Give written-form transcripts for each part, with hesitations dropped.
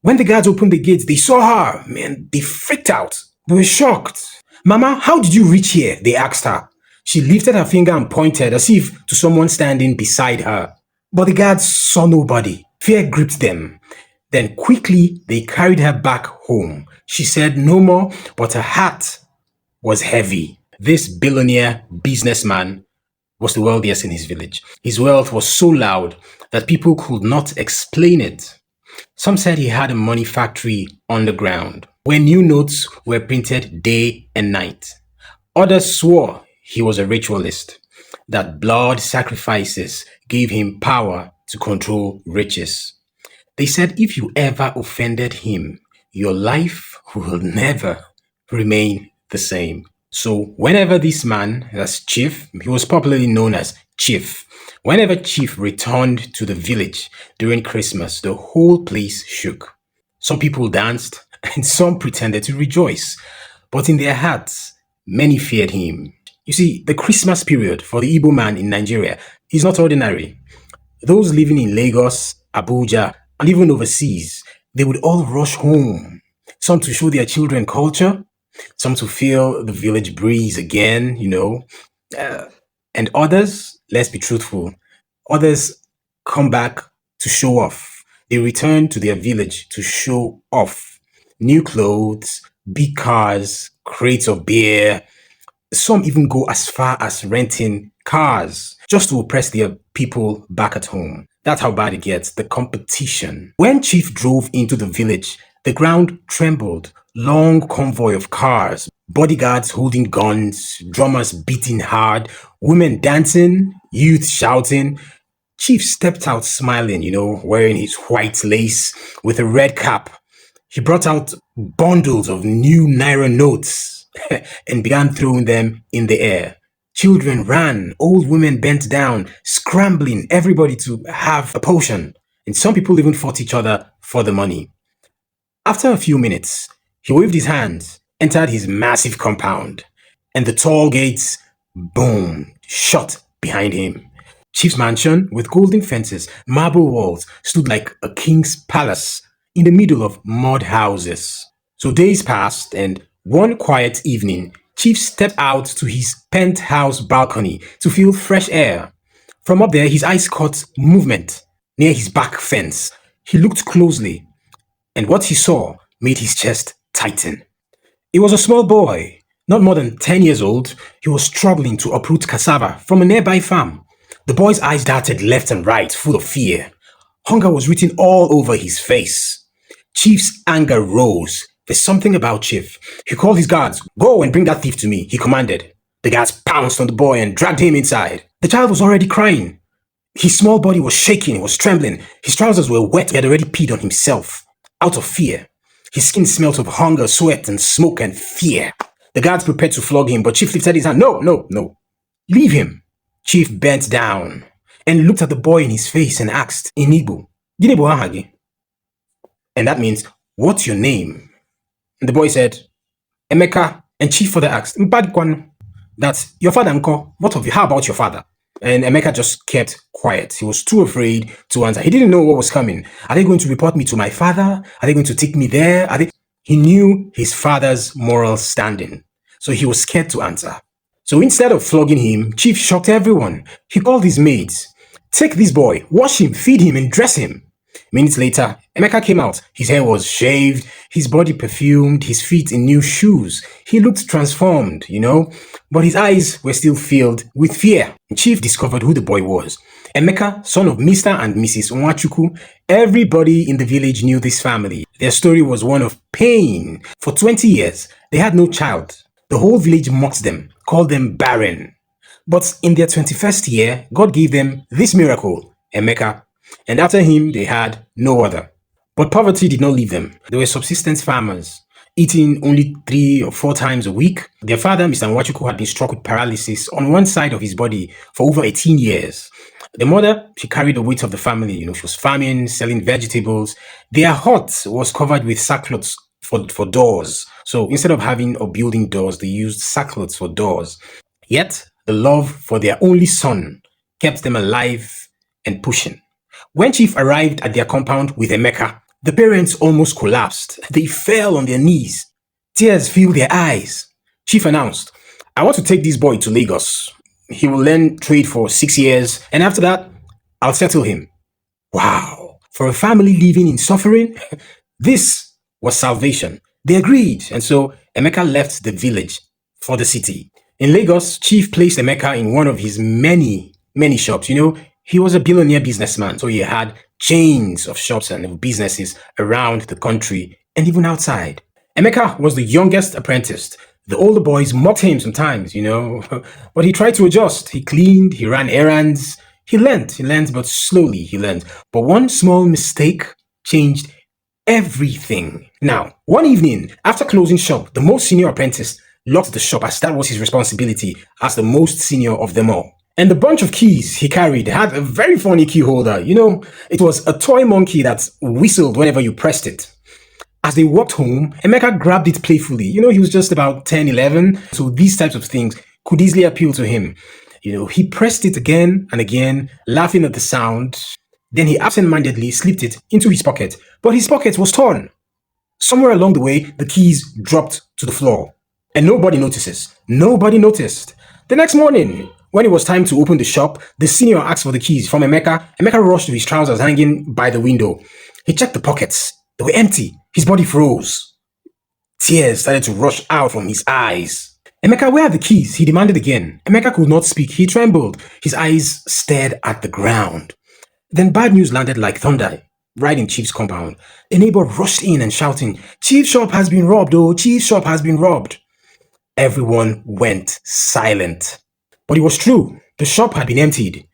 When the guards opened the gates, they saw her. Man, they freaked out. They were shocked. Mama, how did you reach here? They asked her. She lifted her finger and pointed as if to someone standing beside her. But the guards saw nobody. Fear gripped them. Then quickly they carried her back home. She said no more, but her heart was heavy. This billionaire businessman was the wealthiest in his village. His wealth was so loud that people could not explain it. Some said he had a money factory underground where new notes were printed day and night. Others swore he was a ritualist, that blood sacrifices gave him power to control riches. They said if you ever offended him, your life will never remain the same. So whenever this man, that's Chief, he was popularly known as Chief, whenever Chief returned to the village during Christmas, the whole place shook. Some people danced and some pretended to rejoice, but in their hearts, many feared him. You see, the Christmas period for the Igbo man in Nigeria is not ordinary. Those living in Lagos, Abuja, and even overseas, they would all rush home. Some to show their children culture, some to feel the village breeze again, and others, let's be truthful, others come back to show off. They return to their village to show off. New clothes, big cars, crates of beer. Some even go as far as renting cars just to oppress their people back at home. That's how bad it gets, the competition. When Chief drove into the village, the ground trembled. Long convoy of cars, bodyguards holding guns, drummers beating hard, women dancing, youth shouting. Chief stepped out smiling, wearing his white lace with a red cap. He brought out bundles of new Naira notes and began throwing them in the air. Children ran, old women bent down, scrambling, everybody to have a potion. And some people even fought each other for the money. After a few minutes, he waved his hands, entered his massive compound, and the tall gates, boom, shut behind him. Chief's mansion, with golden fences, marble walls, stood like a king's palace in the middle of mud houses. So days passed, and one quiet evening, Chief stepped out to his penthouse balcony to feel fresh air. From up there, his eyes caught movement near his back fence. He looked closely, and what he saw made his chest tighten. It was a small boy, not more than 10 years old. He was struggling to uproot cassava from a nearby farm. The boy's eyes darted left and right, full of fear. Hunger was written all over his face. Chief's anger rose. There's something about Chief. He called his guards. Go and bring that thief to me, he commanded. The guards pounced on the boy and dragged him inside. The child was already crying. His small body was shaking, he was trembling. His trousers were wet, he had already peed on himself. Out of fear. His skin smelt of hunger, sweat, and smoke and fear. The guards prepared to flog him, but Chief lifted his hand. No. Leave him. Chief bent down and looked at the boy in his face and asked in Igbo, "Gịnị bụ aha gị?" And that means, what's your name? And the boy said, Emeka. And Chief further asked, Mpadikwan, that's your father, Nko. How about your father? And Emeka just kept quiet. He was too afraid to answer. He didn't know what was coming. Are they going to report me to my father? Are they going to take me there? He knew his father's moral standing, so he was scared to answer. So instead of flogging him, Chief shocked everyone. He called his maids. Take this boy, wash him, feed him, and dress him. Minutes later, Emeka came out. His hair was shaved, his body perfumed, his feet in new shoes. He looked transformed, but his eyes were still filled with fear. Chief discovered who the boy was. Emeka, son of Mr. and Mrs. Onwachuku. Everybody in the village knew this family. Their story was one of pain. For 20 years, they had no child. The whole village mocked them, called them barren. But in their 21st year, God gave them this miracle, Emeka. And after him, they had no other. But poverty did not leave them. They were subsistence farmers, eating only 3 or 4 times a week. Their father, Mr. Nwachuku, had been struck with paralysis on one side of his body for over 18 years. The mother, she carried the weight of the family. She was farming, selling vegetables. Their hut was covered with sackcloths for doors. So instead of having or building doors, they used sackcloths for doors. Yet, the love for their only son kept them alive and pushing. When Chief arrived at their compound with Emeka, The parents almost collapsed. They fell on their knees. Tears filled their eyes. Chief announced, I want to take this boy to Lagos. He will learn trade for 6 years, and after that, I'll settle him. Wow. For a family living in suffering, this was salvation. They agreed, and so Emeka left the village for the city. In Lagos, Chief placed Emeka in one of his many shops. He was a billionaire businessman, so he had chains of shops and businesses around the country and even outside. Emeka was the youngest apprentice. The older boys mocked him sometimes, but he tried to adjust. He cleaned, he ran errands, he learned, but slowly he learned. But one small mistake changed everything. Now, one evening, after closing shop, the most senior apprentice locked the shop as that was his responsibility as the most senior of them all. And the bunch of keys he carried had a very funny key holder. It was a toy monkey that whistled whenever you pressed it. As they walked home, Emeka grabbed it playfully. He was just about 10, 11, so these types of things could easily appeal to him. He pressed it again and again, laughing at the sound. Then he absent-mindedly slipped it into his pocket, but his pocket was torn. Somewhere along the way, the keys dropped to the floor. And nobody notices. Nobody noticed. The next morning, when it was time to open the shop, the senior asked for the keys from Emeka. Emeka rushed to his trousers hanging by the window. He checked the pockets. They were empty. His body froze. Tears started to rush out from his eyes. Emeka, where are the keys? He demanded again. Emeka could not speak. He trembled. His eyes stared at the ground. Then bad news landed like thunder right in Chief's compound. A neighbor rushed in and shouting, Chief's shop has been robbed, oh, Chief's shop has been robbed. Everyone went silent. But it was true. The shop had been emptied.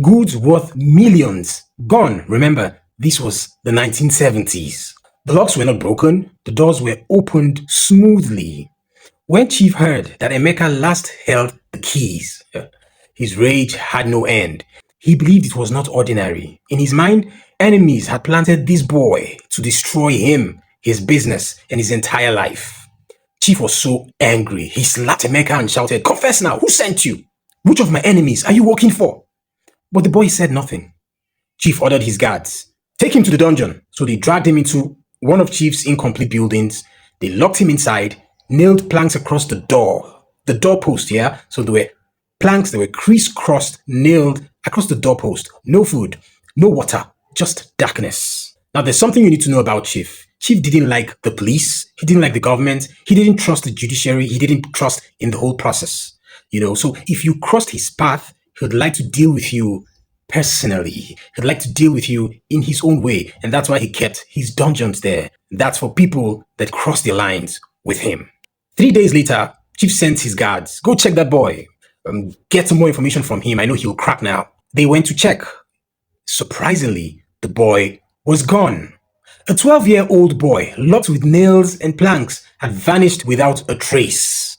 Goods worth millions gone. Remember, this was the 1970s. The locks were not broken. The doors were opened smoothly. When Chief heard that Emeka last held the keys, his rage had no end. He believed it was not ordinary. In his mind, enemies had planted this boy to destroy him, his business, and his entire life. Chief was so angry. He slapped Emeka and shouted, Confess now, who sent you? Which of my enemies are you working for? But the boy said nothing. Chief ordered his guards, Take him to the dungeon. So they dragged him into one of Chief's incomplete buildings. They locked him inside, nailed planks across the doorpost, yeah? So there were planks that were crisscrossed, nailed across the doorpost. No food, no water, just darkness. Now there's something you need to know about Chief. Chief didn't like the police. He didn't like the government. He didn't trust the judiciary. He didn't trust in the whole process. So if you crossed his path, he would like to deal with you personally. He'd like to deal with you in his own way. And that's why he kept his dungeons there. That's for people that cross their lines with him. 3 days later, Chief sent his guards, Go check that boy. Get some more information from him. I know he'll crack now. They went to check. Surprisingly, the boy was gone. A 12-year-old boy, locked with nails and planks, had vanished without a trace.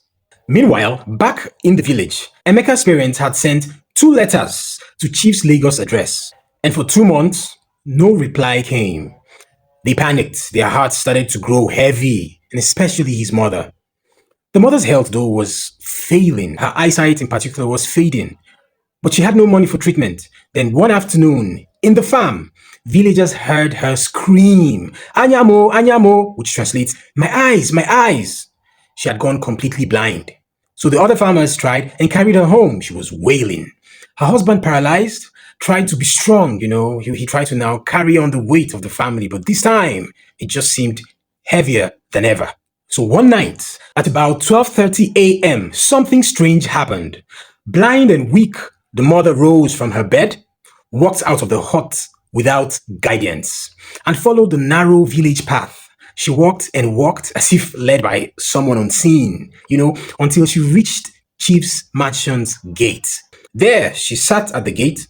Meanwhile, back in the village, Emeka's parents had sent 2 letters to Chief's Lagos address. And for 2 months, no reply came. They panicked. Their hearts started to grow heavy, and especially his mother. The mother's health, though, was failing. Her eyesight, in particular, was fading. But she had no money for treatment. Then one afternoon, in the farm, villagers heard her scream, Anyamo, Anyamo, which translates, My eyes, my eyes. She had gone completely blind. So the other farmers tried and carried her home. She was wailing. Her husband, paralyzed, tried to be strong, He tried to now carry on the weight of the family. But this time, it just seemed heavier than ever. So one night, at about 12:30 a.m., something strange happened. Blind and weak, the mother rose from her bed, walked out of the hut without guidance, and followed the narrow village path. She walked and walked as if led by someone unseen, until she reached Chief's mansion's gate. There, she sat at the gate,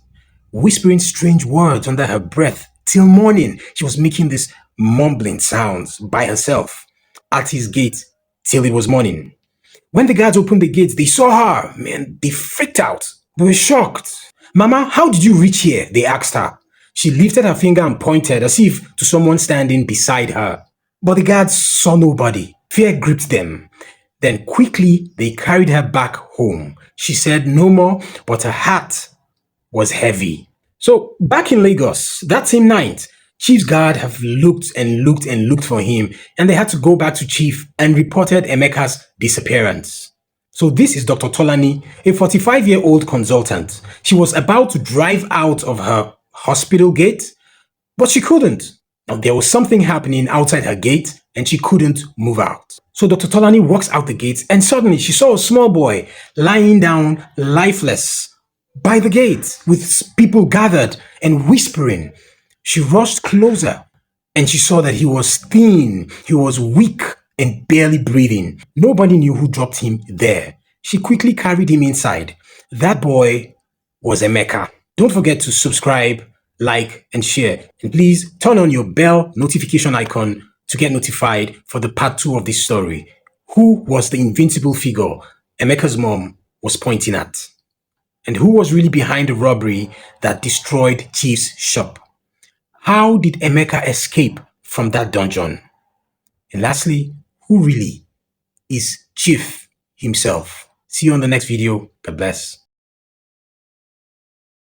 whispering strange words under her breath. Till morning, she was making these mumbling sounds by herself at his gate till it was morning. When the guards opened the gates, they saw her. Man, they freaked out. They were shocked. Mama, how did you reach here? They asked her. She lifted her finger and pointed as if to someone standing beside her. But the guards saw nobody. Fear gripped them. Then quickly, they carried her back home. She said no more, but her heart was heavy. So back in Lagos, that same night, Chief's guard have looked and looked and looked for him, and they had to go back to Chief and reported Emeka's disappearance. So this is Dr. Tolani, a 45-year-old consultant. She was about to drive out of her hospital gate, but she couldn't. Now, there was something happening outside her gate, and she couldn't move out. So Dr. Tolani walks out the gate, and suddenly she saw a small boy lying down lifeless by the gate with people gathered and whispering. She rushed closer and she saw that he was thin, he was weak and barely breathing. Nobody knew who dropped him there. She quickly carried him inside. That boy was Emeka. Don't forget to subscribe, like, and share. And please turn on your bell notification icon to get notified for the part 2 of this story. Who was the invincible figure Emeka's mom was pointing at? And who was really behind the robbery that destroyed Chief's shop? How did Emeka escape from that dungeon? And lastly, who really is Chief himself? See you on the next video. God bless.